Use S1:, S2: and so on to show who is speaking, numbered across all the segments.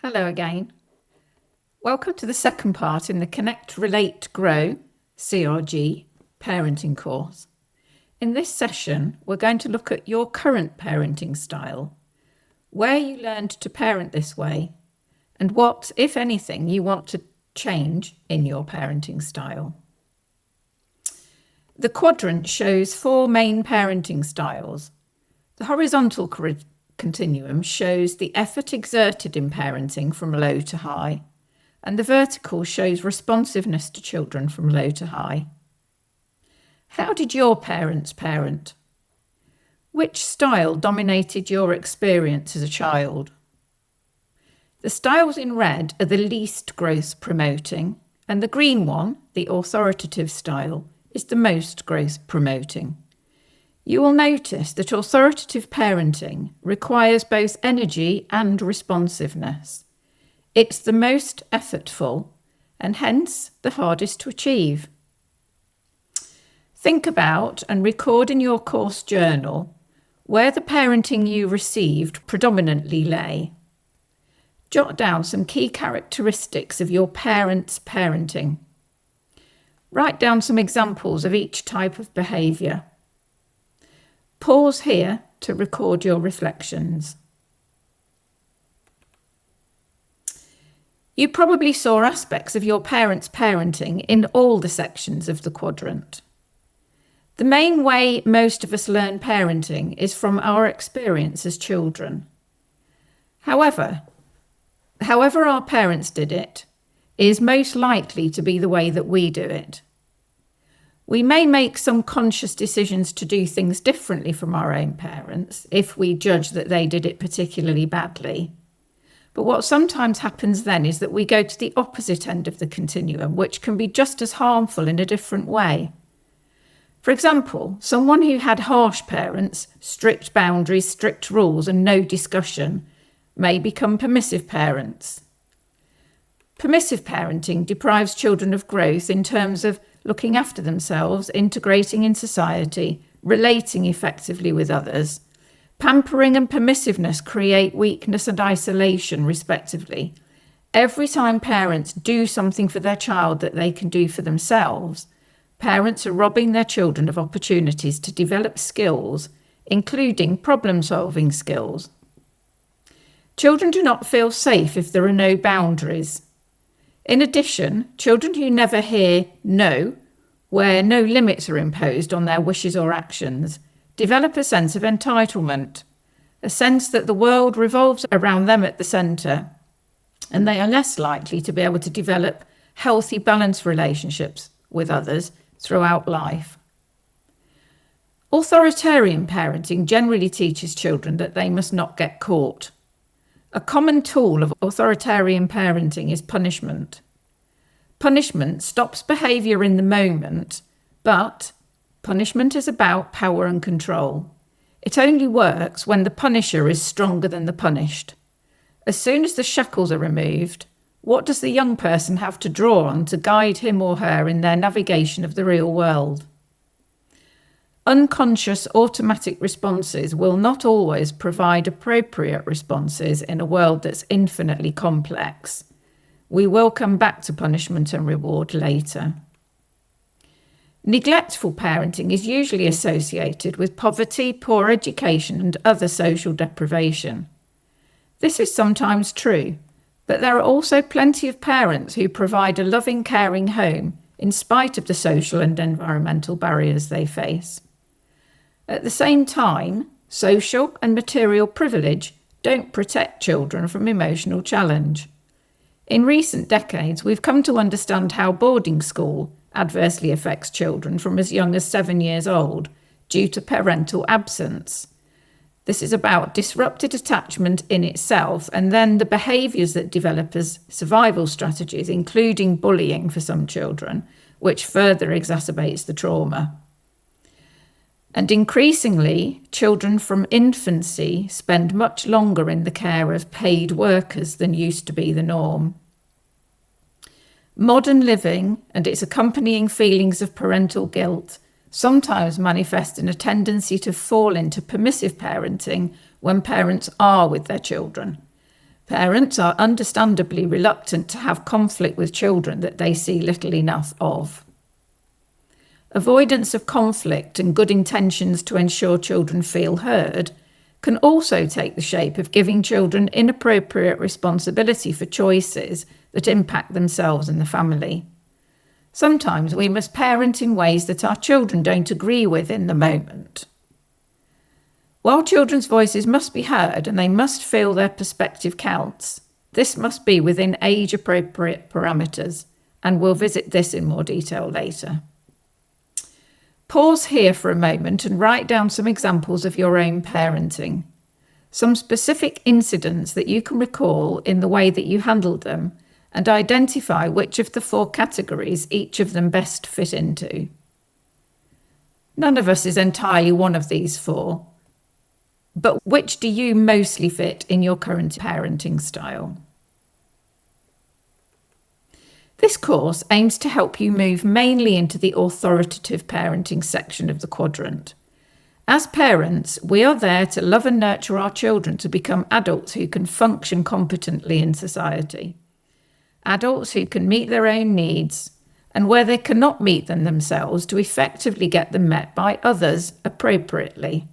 S1: Hello again. Welcome to the second part in the Connect, Relate, Grow CRG parenting course. In this session, we're going to look at your current parenting style, where you learned to parent this way, and what, if anything, you want to change in your parenting style. The quadrant shows 4 main parenting styles. The horizontal continuum shows the effort exerted in parenting from low to high, and the vertical shows responsiveness to children from low to high. How did your parents parent? Which style dominated your experience as a child? The styles in red are the least growth promoting, and the green one, the authoritative style, is the most growth promoting. You will notice that authoritative parenting requires both energy and responsiveness. It's the most effortful and hence the hardest to achieve. Think about and record in your course journal where the parenting you received predominantly lay. Jot down some key characteristics of your parents' parenting. Write down some examples of each type of behaviour. Pause here to record your reflections. You probably saw aspects of your parents' parenting in all the sections of the quadrant. The main way most of us learn parenting is from our experience as children. However our parents did it is most likely to be the way that we do it. We may make some conscious decisions to do things differently from our own parents if we judge that they did it particularly badly. But what sometimes happens then is that we go to the opposite end of the continuum, which can be just as harmful in a different way. For example, someone who had harsh parents, strict boundaries, strict rules, and no discussion may become permissive parents. Permissive parenting deprives children of growth in terms of looking after themselves, integrating in society, relating effectively with others. Pampering and permissiveness create weakness and isolation, respectively. Every time parents do something for their child that they can do for themselves, parents are robbing their children of opportunities to develop skills, including problem-solving skills. Children do not feel safe if there are no boundaries. In addition, children who never hear no, where no limits are imposed on their wishes or actions, develop a sense of entitlement, a sense that the world revolves around them at the centre, and they are less likely to be able to develop healthy, balanced relationships with others throughout life. Authoritarian parenting generally teaches children that they must not get caught. A common tool of authoritarian parenting is punishment. Punishment stops behaviour in the moment, but punishment is about power and control. It only works when the punisher is stronger than the punished. As soon as the shackles are removed, what does the young person have to draw on to guide him or her in their navigation of the real world? Unconscious automatic responses will not always provide appropriate responses in a world that's infinitely complex. We will come back to punishment and reward later. Neglectful parenting is usually associated with poverty, poor education, and other social deprivation. This is sometimes true, but there are also plenty of parents who provide a loving, caring home in spite of the social and environmental barriers they face. At the same time, social and material privilege don't protect children from emotional challenge. In recent decades, we've come to understand how boarding school adversely affects children from as young as 7 years old due to parental absence. This is about disrupted attachment in itself and then the behaviours that develop as survival strategies, including bullying for some children, which further exacerbates the trauma. And increasingly, children from infancy spend much longer in the care of paid workers than used to be the norm. Modern living and its accompanying feelings of parental guilt sometimes manifest in a tendency to fall into permissive parenting when parents are with their children. Parents are understandably reluctant to have conflict with children that they see little enough of. Avoidance of conflict and good intentions to ensure children feel heard can also take the shape of giving children inappropriate responsibility for choices that impact themselves and the family. Sometimes we must parent in ways that our children don't agree with in the moment. While children's voices must be heard and they must feel their perspective counts, this must be within age-appropriate parameters, and we'll visit this in more detail later. Pause here for a moment and write down some examples of your own parenting, some specific incidents that you can recall in the way that you handled them, and identify which of the 4 categories each of them best fit into. None of us is entirely one of these 4. But which do you mostly fit in your current parenting style? This course aims to help you move mainly into the authoritative parenting section of the quadrant. As parents, we are there to love and nurture our children to become adults who can function competently in society. Adults who can meet their own needs, and where they cannot meet them themselves, to effectively get them met by others appropriately,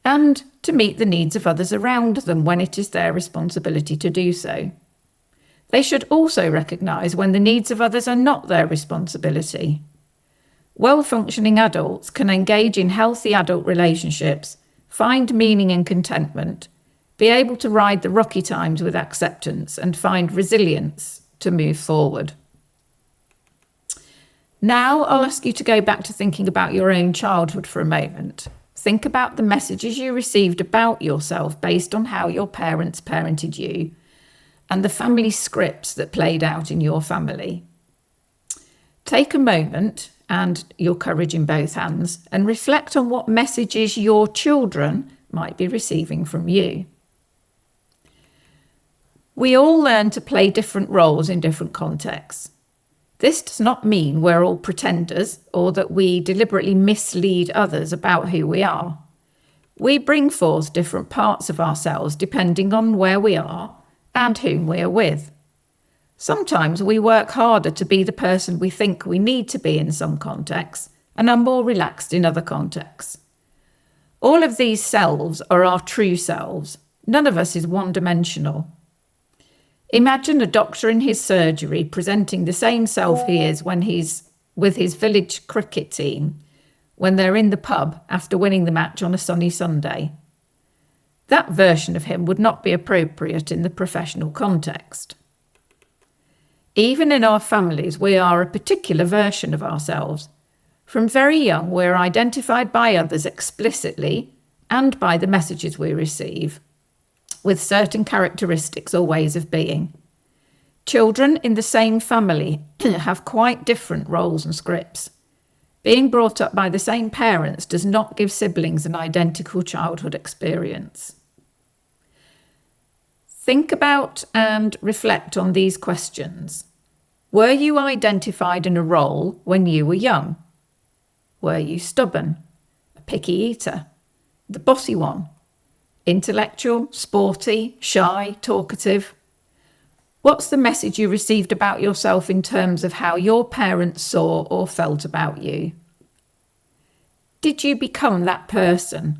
S1: and to meet the needs of others around them when it is their responsibility to do so. They should also recognise when the needs of others are not their responsibility. Well-functioning adults can engage in healthy adult relationships, find meaning and contentment, be able to ride the rocky times with acceptance, and find resilience to move forward. Now I'll ask you to go back to thinking about your own childhood for a moment. Think about the messages you received about yourself based on how your parents parented you, and the family scripts that played out in your family. Take a moment, and your courage in both hands, and reflect on what messages your children might be receiving from you. We all learn to play different roles in different contexts. This does not mean we're all pretenders or that we deliberately mislead others about who we are. We bring forth different parts of ourselves depending on where we are and whom we are with. Sometimes we work harder to be the person we think we need to be in some contexts and are more relaxed in other contexts. All of these selves are our true selves. None of us is one-dimensional. Imagine a doctor in his surgery presenting the same self he is when he's with his village cricket team, when they're in the pub after winning the match on a sunny Sunday. That version of him would not be appropriate in the professional context. Even in our families, we are a particular version of ourselves. From very young, we're identified by others explicitly and by the messages we receive, with certain characteristics or ways of being. Children in the same family have quite different roles and scripts. Being brought up by the same parents does not give siblings an identical childhood experience. Think about and reflect on these questions. Were you identified in a role when you were young? Were you stubborn, a picky eater, the bossy one, intellectual, sporty, shy, talkative? What's the message you received about yourself in terms of how your parents saw or felt about you? Did you become that person?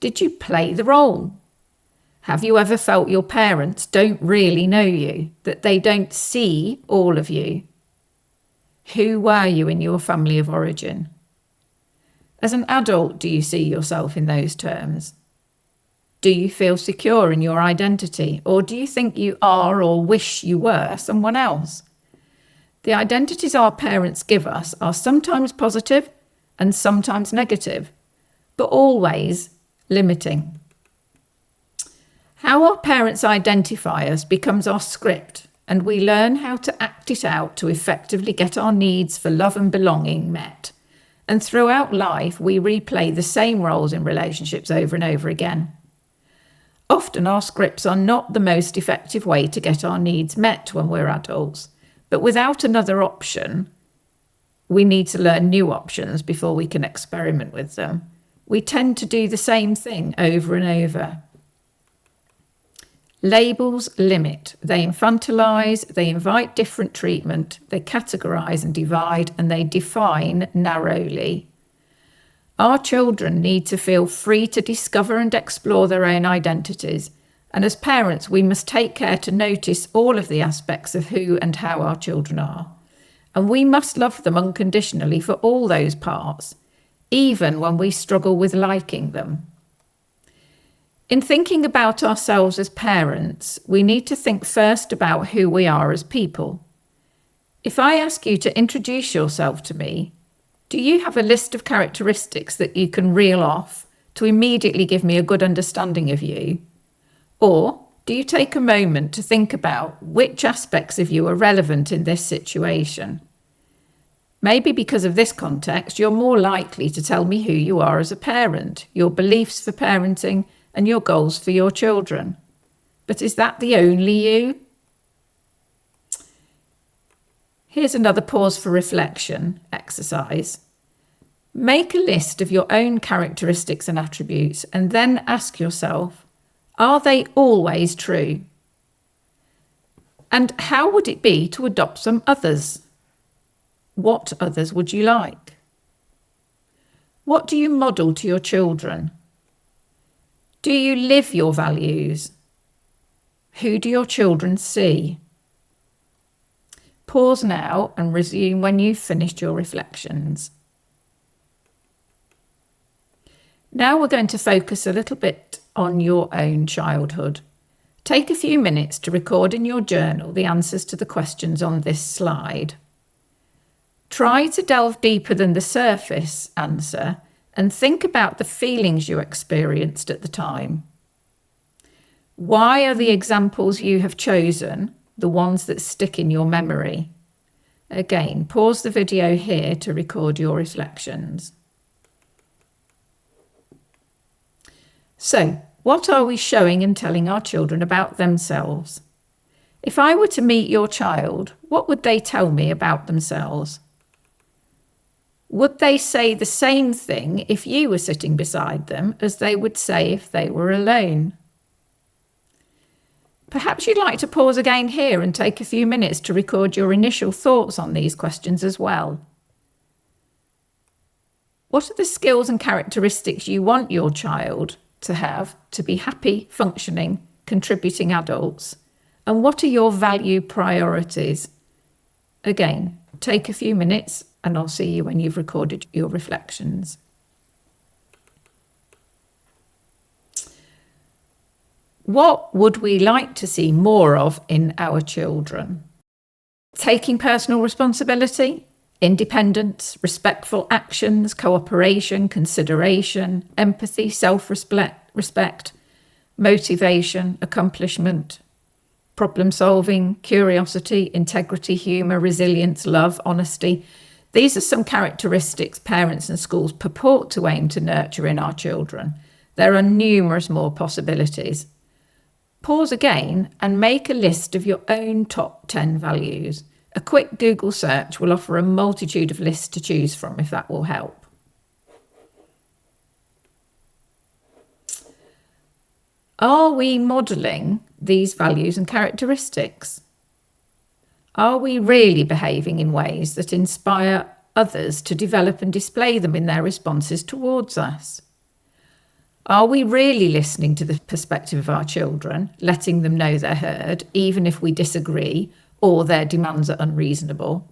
S1: Did you play the role? Have you ever felt your parents don't really know you, that they don't see all of you? Who were you in your family of origin? As an adult, do you see yourself in those terms? Do you feel secure in your identity, or do you think you are or wish you were someone else? The identities our parents give us are sometimes positive and sometimes negative, but always limiting. How our parents identify us becomes our script, and we learn how to act it out to effectively get our needs for love and belonging met. And throughout life, we replay the same roles in relationships over and over again. Often our scripts are not the most effective way to get our needs met when we're adults, but without another option, we need to learn new options before we can experiment with them. We tend to do the same thing over and over. Labels limit, they infantilize, they invite different treatment, they categorize and divide, and they define narrowly. Our children need to feel free to discover and explore their own identities, and as parents we must take care to notice all of the aspects of who and how our children are. And we must love them unconditionally for all those parts, even when we struggle with liking them. In thinking about ourselves as parents, we need to think first about who we are as people. If I ask you to introduce yourself to me, do you have a list of characteristics that you can reel off to immediately give me a good understanding of you? Or do you take a moment to think about which aspects of you are relevant in this situation? Maybe because of this context, you're more likely to tell me who you are as a parent, your beliefs for parenting, and your goals for your children. But is that the only you? Here's another pause for reflection exercise. Make a list of your own characteristics and attributes and then ask yourself, are they always true? And how would it be to adopt some others? What others would you like? What do you model to your children? Do you live your values? Who do your children see? Pause now and resume when you've finished your reflections. Now we're going to focus a little bit on your own childhood. Take a few minutes to record in your journal the answers to the questions on this slide. Try to delve deeper than the surface answer and think about the feelings you experienced at the time. Why are the examples you have chosen the ones that stick in your memory? Again, pause the video here to record your reflections. So, what are we showing and telling our children about themselves? If I were to meet your child, what would they tell me about themselves? Would they say the same thing if you were sitting beside them as they would say if they were alone? Perhaps you'd like to pause again here and take a few minutes to record your initial thoughts on these questions as well. What are the skills and characteristics you want your child to have to be happy, functioning, contributing adults? And what are your value priorities? Again, take a few minutes and I'll see you when you've recorded your reflections. What would we like to see more of in our children? Taking personal responsibility, independence, respectful actions, cooperation, consideration, empathy, self-respect, motivation, accomplishment, problem solving, curiosity, integrity, humour, resilience, love, honesty. These are some characteristics parents and schools purport to aim to nurture in our children. There are numerous more possibilities. Pause again and make a list of your own top 10 values. A quick Google search will offer a multitude of lists to choose from if that will help. Are we modelling these values and characteristics? Are we really behaving in ways that inspire others to develop and display them in their responses towards us? Are we really listening to the perspective of our children, letting them know they're heard, even if we disagree or their demands are unreasonable?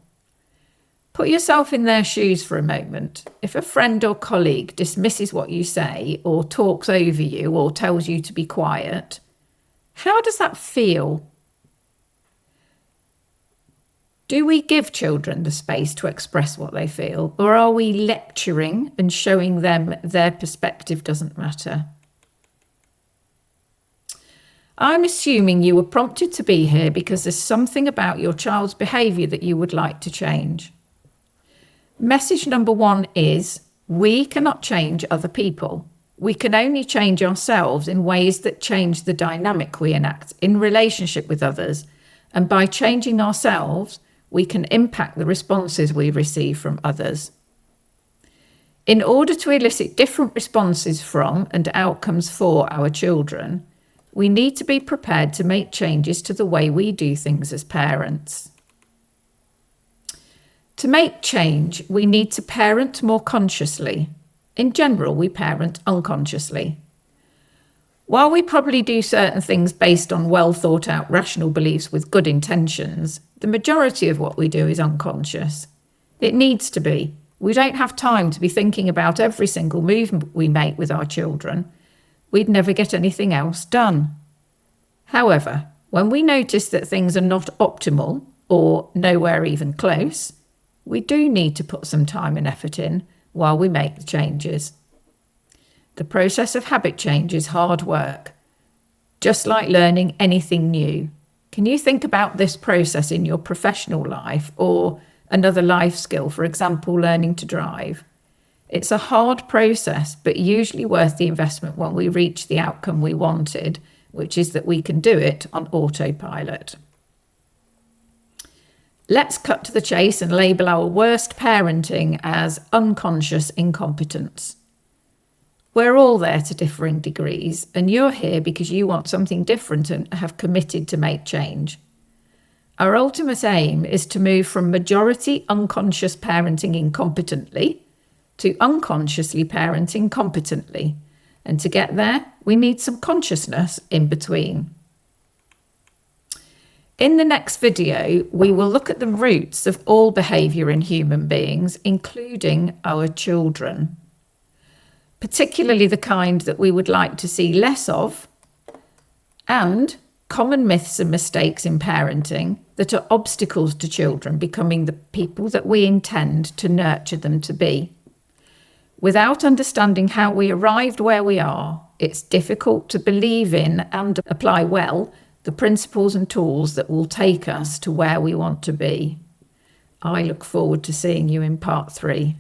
S1: Put yourself in their shoes for a moment. If a friend or colleague dismisses what you say or talks over you or tells you to be quiet, how does that feel? Do we give children the space to express what they feel, or are we lecturing and showing them their perspective doesn't matter? I'm assuming you were prompted to be here because there's something about your child's behaviour that you would like to change. Message number 1 is, we cannot change other people. We can only change ourselves in ways that change the dynamic we enact in relationship with others. And by changing ourselves, we can impact the responses we receive from others. In order to elicit different responses from and outcomes for our children, we need to be prepared to make changes to the way we do things as parents. To make change, we need to parent more consciously. In general, we parent unconsciously. While we probably do certain things based on well thought out rational beliefs with good intentions, the majority of what we do is unconscious. It needs to be. We don't have time to be thinking about every single move we make with our children. We'd never get anything else done. However, when we notice that things are not optimal or nowhere even close, we do need to put some time and effort in while we make the changes. The process of habit change is hard work, just like learning anything new. Can you think about this process in your professional life or another life skill, for example, learning to drive? It's a hard process, but usually worth the investment when we reach the outcome we wanted, which is that we can do it on autopilot. Let's cut to the chase and label our worst parenting as unconscious incompetence. We're all there to differing degrees, and you're here because you want something different and have committed to make change. Our ultimate aim is to move from majority unconscious parenting incompetently to unconsciously parenting competently. And to get there, we need some consciousness in between. In the next video, we will look at the roots of all behaviour in human beings, including our children, particularly the kind that we would like to see less of, and common myths and mistakes in parenting that are obstacles to children becoming the people that we intend to nurture them to be. Without understanding how we arrived where we are, it's difficult to believe in and apply well the principles and tools that will take us to where we want to be. I look forward to seeing you in part 3.